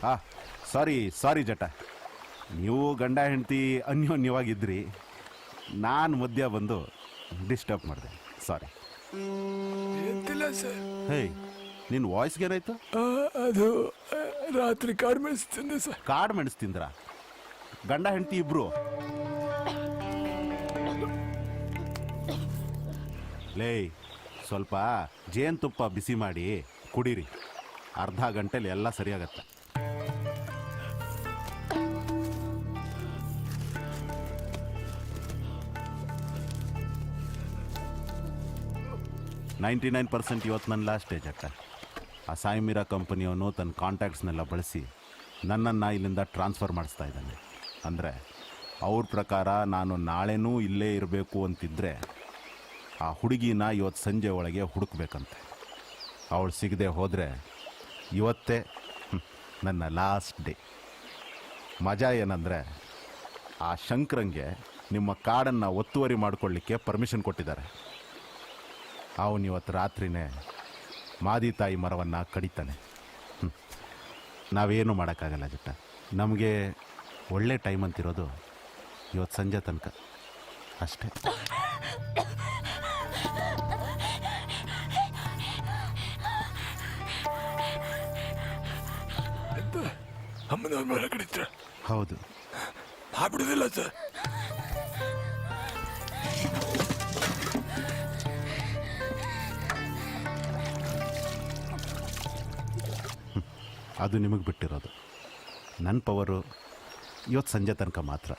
ಹಾಂ ಸಾರಿ ಜಟ, ನೀವು ಗಂಡ ಹೆಂಡತಿ ಅನ್ಯೋನ್ಯವಾಗಿದ್ರಿ, ನಾನು ಮಧ್ಯ ಬಂದು ಡಿಸ್ಟರ್ಬ್ ಮಾಡಿದೆ, ಸಾರಿ. ಎತ್ತಿಲ್ಲ ಸರ್. ಹೇಯ್, ನಿನ್ನ ವಾಯ್ಸ್ಗೆ ಏನಾಯ್ತು? ಅದು ರಾತ್ರಿ ಕಾಡು ಮೆಣಸು ತಿಂದೆ ಸರ್. ಕಾಡು ಮೆಣಸು ತಿಂದ್ರ? ಗಂಡ ಹೆಂಡತಿ ಇಬ್ರು? ಲೇ, ಸ್ವಲ್ಪ ಜೇನುತುಪ್ಪ ಬಿಸಿ ಮಾಡಿ ಕುಡೀರಿ, ಅರ್ಧ ಗಂಟೆಲಿ ಎಲ್ಲ ಸರಿಯಾಗತ್ತೆ. ನೈಂಟಿ 99% ಇವತ್ತು ನನ್ನ ಲಾಸ್ಟ್ ಡೇ ಜಟ್ಟ. ಆ ಸಾಯಿಮೀರಾ ಕಂಪನಿಯವನು ತನ್ನ ಕಾಂಟ್ಯಾಕ್ಟ್ಸ್ನೆಲ್ಲ ಬಳಸಿ ನನ್ನನ್ನು ಇಲ್ಲಿಂದ ಟ್ರಾನ್ಸ್ಫರ್ ಮಾಡಿಸ್ತಾ ಇದ್ದಾನೆ. ಅಂದರೆ ಅವ್ರ ಪ್ರಕಾರ ನಾನು ನಾಳೆನೂ ಇಲ್ಲೇ ಇರಬೇಕು ಅಂತಿದ್ದರೆ ಆ ಹುಡುಗಿನ ಇವತ್ತು ಸಂಜೆ ಒಳಗೆ ಹುಡುಕ್ಬೇಕಂತೆ. ಅವಳು ಸಿಗದೆ ಹೋದರೆ ಇವತ್ತೇ ನನ್ನ ಲಾಸ್ಟ್ ಡೇ. ಮಜಾ ಏನಂದರೆ, ಆ ಶಂಕರಂಗೆ ನಿಮ್ಮ ಕಾಡನ್ನು ಒತ್ತುವರಿ ಮಾಡಿಕೊಳ್ಳಿಕ್ಕೆ ಪರ್ಮಿಷನ್ ಕೊಟ್ಟಿದ್ದಾರೆ. ಅವನು ಇವತ್ತು ರಾತ್ರಿನೇ ಮಾದಿ ತಾಯಿ ಮರವನ್ನು ಕಡಿತಾನೆ. ನಾವೇನು ಮಾಡೋಕ್ಕಾಗಲ್ಲ ಜಟ್ಟ. ನಮಗೆ ಒಳ್ಳೆ ಟೈಮ್ ಅಂತಿರೋದು ಇವತ್ತು ಸಂಜೆ ತನಕ ಅಷ್ಟೇ. ಅಮ್ಮನವ್ರ ಮರ ಕಡಿತ್ರ? ಹೌದು. ಬಿಡುದಿಲ್ಲ ಸರ್. ಅದು ನಿಮಗೆ ಬಿಟ್ಟಿರೋದು. ನನ್ನ ಪವರು ಇವತ್ತು ಸಂಜೆ ತನಕ ಮಾತ್ರ.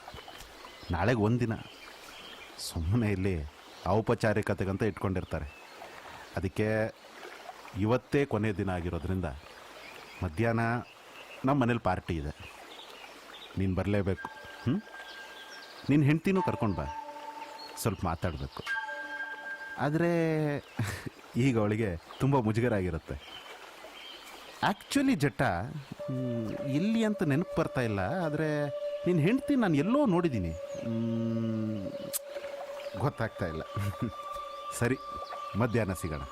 ನಾಳೆಗೆ ಒಂದಿನ ಸುಮ್ಮನೆ ಇಲ್ಲಿ ಔಪಚಾರಿಕತೆಗಂತ ಇಟ್ಕೊಂಡಿರ್ತಾರೆ. ಅದಕ್ಕೆ ಇವತ್ತೇ ಕೊನೆ ದಿನ ಆಗಿರೋದ್ರಿಂದ ಮಧ್ಯಾಹ್ನ ನಮ್ಮ ಮನೇಲಿ ಪಾರ್ಟಿ ಇದೆ, ನೀನು ಬರಲೇಬೇಕು. ನಿನ್ನ ಹೆಂಡ್ತಿನೂ ಕರ್ಕೊಂಡು ಬಾ, ಸ್ವಲ್ಪ ಮಾತಾಡಬೇಕು. ಆದರೆ ಈಗ ಅವಳಿಗೆ ತುಂಬ ಮುಜುಗರ ಆಗಿರುತ್ತೆ. ಆ್ಯಕ್ಚುಲಿ ಜಟ್ಟ, ಇಲ್ಲಿ ಅಂತ ನೆನಪು ಬರ್ತಾ ಇಲ್ಲ, ಆದರೆ ನಿನ್ನ ಹೆಂಡ್ತಿ ನಾನು ಎಲ್ಲೋ ನೋಡಿದ್ದೀನಿ, ಗೊತ್ತಾಗ್ತಾ ಇಲ್ಲ. ಸರಿ, ಮಧ್ಯಾಹ್ನ ಸಿಗೋಣ.